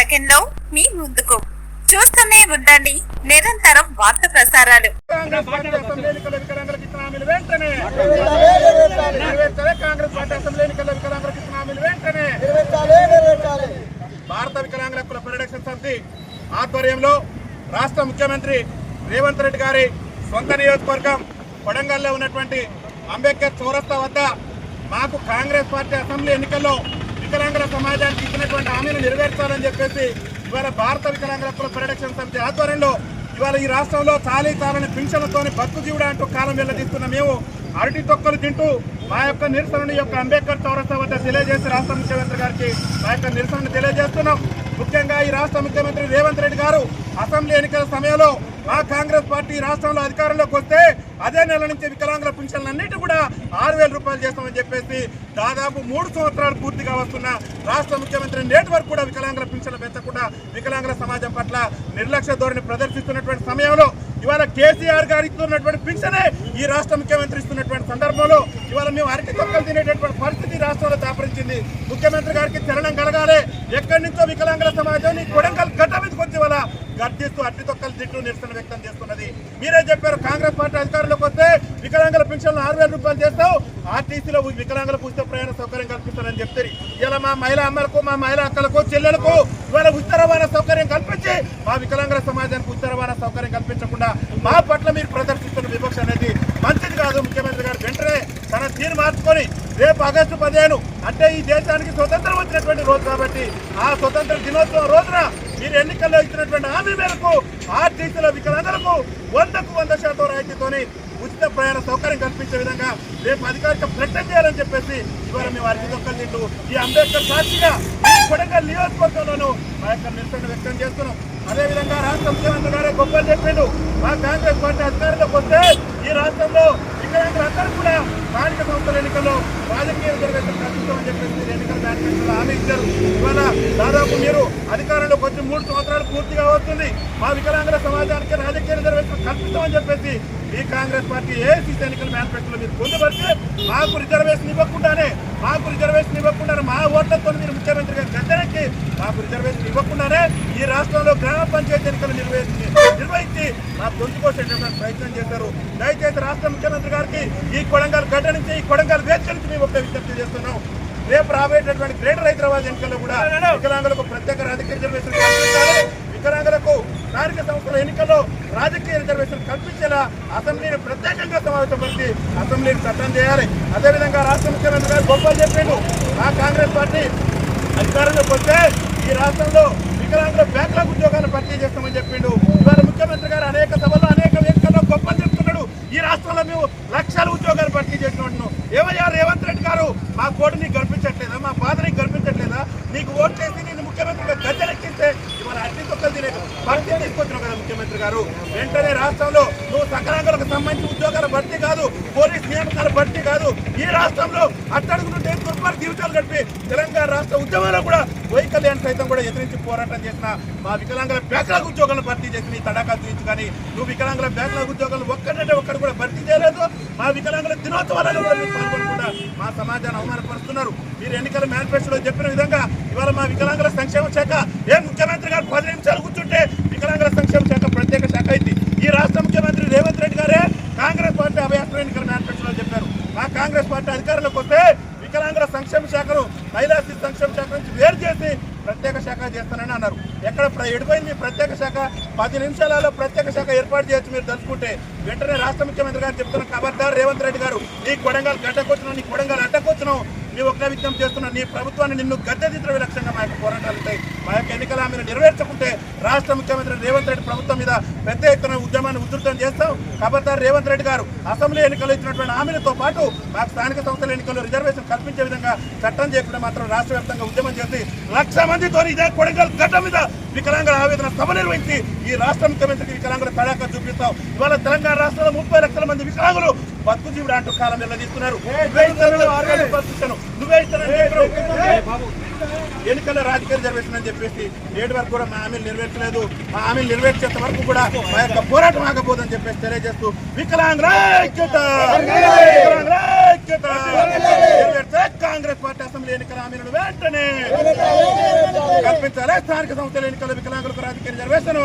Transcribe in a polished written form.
సెకండ్లో మీ ముందుకు. చూస్తూనే ఉండండి నిరంతరం వార్త ప్రసారాలు. భారత వికలాంగుల హక్కుల పరిరక్షణ సమితి ఆధ్వర్యంలో రాష్ట్ర ముఖ్యమంత్రి రేవంత్ రెడ్డి గారి సొంత నియోజకవర్గం కొడంగల్లో ఉన్నటువంటి అంబేద్కర్ చౌరస్తా వద్ద మాకు కాంగ్రెస్ పార్టీ అసెంబ్లీ ఎన్నికల్లో వికలాంగుల సమాజానికి ఇచ్చినటువంటి హామీలు నెరవేర్చాలని చెప్పేసి ఇవాళ భారత వికలాంగుల హక్కుల పరిరక్షణ సమితి ఆధ్వర్యంలో ఇవాళ ఈ రాష్ట్రంలో చాలని పింఛన్లతోని బతుకు జీవుడా అంటూ కాలం వెళ్లదీస్తున్న మేము అరటి తొక్కలు తింటూ మా యొక్క నిరసనని అంబేద్కర్ చౌరస్తా వద్ద తెలియజేసి రాష్ట్ర ముఖ్యమంత్రి గారికి మా యొక్క నిరసనను తెలియజేస్తున్నాం. ముఖ్యంగా ఈ రాష్ట్ర ముఖ్యమంత్రి రేవంత్ రెడ్డి గారు అసెంబ్లీ ఎన్నికల సమయంలో మా కాంగ్రెస్ పార్టీ రాష్ట్రంలో అధికారంలోకి వస్తే అదే నెల నుంచి వికలాంగుల పింఛన్లన్నిటి కూడా 6,000 రూపాయలు చేస్తామని చెప్పేసి దాదాపు 3 సంవత్సరాలు పూర్తిగా వస్తున్న రాష్ట్ర ముఖ్యమంత్రి నేటి వరకు కూడా వికలాంగుల పింఛన్లు పెంచకుండా వికలాంగుల సమాజం పట్ల నిర్లక్ష్య ధోరణి ప్రదర్శిస్తున్నటువంటి సమయంలో ఇవాళ కేసీఆర్ గారు ఇస్తున్నటువంటి పింఛనే ఈ రాష్ట్ర ముఖ్యమంత్రి ఇస్తున్నటువంటి సందర్భంలో ఇవాళ మేము అరటి తొక్కలు తినేటటువంటి పరిస్థితి రాష్ట్రంలో దాపరించింది. ముఖ్యమంత్రి గారికి చలనం కలగాలి. ఎక్కడి నుంచో వికలాంగుల సమాజం కొడంగల్ గడ్డ మీదకి వచ్చి వాళ్ళ గర్జిస్తూ అరటి తొక్కలు తింటూ నిరసన వ్యక్తం చేస్తున్నది. మీరే చెప్పారు కాంగ్రెస్ పార్టీ అధికారంలోకి వస్తే వికలాంగుల పెన్షన్లు 6,000 రూపాయలు చేస్తావు, ఆర్టీసీలో వికలాంగులకు ఉచిత ప్రయాణ సౌకర్యం కల్పిస్తారని చెప్తారు. ఇలా మా మహిళా అమ్మలకు మా మహిళా అక్కలకు చెల్లెలకు ఇవాళ ఉచిత రవాణా సౌకర్యం కల్పించి మా వికలాంగుల సమాజానికి ఉచిత రవాణా సౌకర్యం కల్పించకుండా మా పట్ల మీరు ప్రదర్శిస్తున్న వివక్ష అనేది మంచిది కాదు. ముఖ్యమంత్రి గారు వెంటనే తన తీరు మార్చుకొని రేపు ఆగస్టు 15 అంటే ఈ దేశానికి స్వతంత్రం వచ్చినటువంటి రోజు కాబట్టి ఆ స్వతంత్ర దినోత్సవం రోజున మీరు ఎన్నికల్లో ఇచ్చినటువంటి హామీ మేరకు ఆర్టీసీలో వికలాంగులకు 100కు 100% రాయితీతోని ఉచిత ప్రయాణ సౌకర్యం కల్పించే విధంగా రేపు అధికారిక ప్రకటన చేయాలని చెప్పేసి ఇవాళ మేము అరటి తొక్కలు తింటూ ఈ అంబేద్కర్ సాక్షిగా కొడంగల్ నియోజకవర్గంలోనూ మా యొక్క నిరసన వ్యక్తం చేస్తున్నాం. అదేవిధంగా రాష్ట్ర ముఖ్యమంత్రి గారే గొప్పలు చెప్పిండు మా కాంగ్రెస్ పార్టీ అధికారంలోకి వస్తే ఈ రాష్ట్రంలో వికలాంగులందరూ కూడా స్థానిక సంస్థల ఎన్నికల్లో రాజకీయ రిజర్వేషన్ కల్పిస్తామని చెప్పేసి ఎన్నికల మేనిఫెస్టోలో హామీ ఇచ్చారు. ఇవాళ దాదాపు మీరు అధికారంలోకి వచ్చి 3 సంవత్సరాలు పూర్తిగా వస్తుంది. మా వికలాంగుల సమాజానికి రాజకీయ రిజర్వేషన్ కల్పిస్తామని చెప్పేసి ఈ కాంగ్రెస్ పార్టీ ఏసీసీ ఎన్నికల మేనిఫెస్టోలో మీరు పొందుపరిచి మాకు రిజర్వేషన్ ఇవ్వకుండానే మా ఓట్లతో మీరు ముఖ్యమంత్రి గారు గద్దెనెక్కి మాకు రిజర్వేషన్ ఇవ్వకుండానే ఈ రాష్ట్రంలో గ్రామ పంచాయతీ ఎన్నికలు నిర్వహించి మాకు గొంతుకోసేటటువంటి ప్రయత్నం చేశారు. దయచేసి రాష్ట్ర ముఖ్యమంత్రి గారికి ఈ కొడంగల్ గడ్డ నుంచి ఈ కొడంగల్ వేదిక నుంచి మేము ఒక విజ్ఞప్తి చేస్తున్నాం. రేపు రాబోయేటటువంటి గ్రేటర్ హైదరాబాద్ ఎన్నికల్లో కూడా వికలాంగులకు ప్రత్యేక రాజకీయ రిజర్వేషన్ కల్పించాలి. వికలాంగులకు స్థానిక సంస్థల ఎన్నికల్లో రాజకీయ రిజర్వేషన్ కల్పించేలా అసెంబ్లీని ప్రత్యేకంగా సమావేశపరిచి అసెంబ్లీని చట్టం చేయాలి. అదేవిధంగా రాష్ట్ర ముఖ్యమంత్రి గారు గొప్పలు చెప్పిండు మా కాంగ్రెస్ పార్టీ అధికారంలోకి వస్తే ఈ రాష్ట్రంలో వికలాంగుల బ్యాక్లాగ్ ఉద్యోగాలను భర్తీ చేస్తామని చెప్పిండు. ఇవాళ ముఖ్యమంత్రి గారు అనేక సభల్లో అనేక వేదికల్లో గొప్పలు చెప్తున్నాడు. ఈ రాష్ట్రంలో మేము లక్షల ఉద్యోగాలు భర్తీ చేసినట్టున్నాం. ఏమయ్యా రేవంత్ రెడ్డి గారు మా కోటి నీకు గర్పించట్లేదా, మా బాధ నీకు గర్పించట్లేదా? నీకు ఓటు చేసి నేను ముఖ్యమంత్రిగా గద్దెనెక్కిస్తే ఇవాళ అన్ని తొక్కలు తినే భర్తీ తీసుకొచ్చినావు కదా ముఖ్యమంత్రి గారు. వెంటనే రాష్ట్రంలో నువ్వు సకలాంగులకు సంబంధించి ఉద్యోగాల భర్తీ కాదు, పోలీస్ నియామకాల భర్తీ కాదు, ఈ రాష్ట్రంలో అట్టడుగుతుంటే దుర్మార్గ జీవితాలు గడిపి తెలంగాణ రాష్ట్ర ఉద్యమంలో కూడా వైకల్యాన్ని సైతం కూడా ఎదిరించి పోరాటం చేసిన మా వికలాంగుల బ్యాక్లాగ్ ఉద్యోగాలను భర్తీ చేసి నీ తడాకా చూపించు. కానీ నువ్వు వికలాంగుల బ్యాక్లాగ్ ఉద్యోగాలు ఒక్కడంటే ఒక్కడు కూడా భర్తీ చేయలేదు. మా వికలాంగుల దినోత్సవాలలో కూడా మీరు పాల్గొనకుండా మా సమాజాన్ని అవమానపరుస్తున్నారు. మీరు ఎన్నికల మేనిఫెస్టోలో చెప్పిన విధంగా ఇవాళ మా వికలాంగుల సంక్షేమ శాఖ ముఖ్యమంత్రి గారు 10 నిమిషాలు కూర్చుంటే వికలాంగుల సంక్షేమ శాఖ ప్రత్యేక శాఖ అయింది. ఈ రాష్ట్ర ముఖ్యమంత్రి రేవంత్ రెడ్డి గారే కాంగ్రెస్ పార్టీ అభయాస్త్ర ఎన్నికల మేనిఫెస్టోలో చెప్పారు మా కాంగ్రెస్ పార్టీ అధికారంలోకి వస్తే వికలాంగుల సంక్షేమ శాఖను మహిళా శిశు సంక్షేమ శాఖ నుంచి వేరు చేసి ప్రత్యేక శాఖ చేస్తానని అన్నారు. ఎక్కడ ఎడిపోయింది మీ ప్రత్యేక శాఖ? 10 నిమిషాలలో ప్రత్యేక శాఖ ఏర్పాటు చేయొచ్చు మీరు తలుచుకుంటే. వెంటనే రాష్ట్ర ముఖ్యమంత్రి గారు చెప్తున్న ఖబర్దార్ రేవంత్ రెడ్డి గారు, నీ కొడంగల్ గడ్డకొచ్చినావు, నీ కొడంగల్ అడ్డకొచ్చినావు, నీ ఒక్క విజ్ఞప్తి చేస్తున్నా నీ ప్రభుత్వాన్ని నిన్ను గద్దెదించే లక్ష్యంగా మా యొక్క పోరాటాలు ఉంటాయి. మా యొక్క ఎన్నికల హామీని నెరవేర్చకుంటే రాష్ట్ర ముఖ్యమంత్రి రేవంత్ రెడ్డి ప్రభుత్వం మీద పెద్ద ఎత్తున ఉద్యమాన్ని ఉధృతం చేస్తాం. ఖబర్దార్ రేవంత్ రెడ్డి గారు, అసెంబ్లీ ఎన్నికలు ఇచ్చినటువంటి హామీలతో పాటు మాకు స్థానిక సంస్థల ఎన్నికల్లో రిజర్వేషన్ కల్పించే విధంగా చట్టం చేయకుండా మాత్రం రాష్ట్ర వ్యాప్తంగా ఉద్యమం చేసి 1,00,000 మందితో ఇదే కొడంగల్ గడ్డ మీద వికలాంగుల ఆవేదన సభ నిర్వహించి ఈ రాష్ట్ర ముఖ్యమంత్రికి వికలాంగుల తడాకా చూపిస్తాం. ఇవాళ తెలంగాణ రాష్ట్రంలో 30 లక్షల మంది వికలాంగులు బతుకు జీవుడు అంటూ కాలం వెళ్ళదీస్తున్నారు. నువ్వే ఎన్నికల్లో రాజకీయ రిజర్వేషన్ అని చెప్పేసి నేటి వరకు కూడా మా హామీలు నెరవేర్చలేదు. మా హామీలు నెరవేర్చేంత వరకు కూడా మా యొక్క పోరాటం ఆగబోదని చెప్పేసి తెలియజేస్తూ వికలాంగుల ఐక్యత కాంగ్రెస్ పార్టీ అసెంబ్లీ ఎన్నికల హామీలను వెంటనే కల్పించాలి స్థానిక సంస్థల ఎన్నికల వికలాంగులకు రాజకీయ రిజర్వేషన్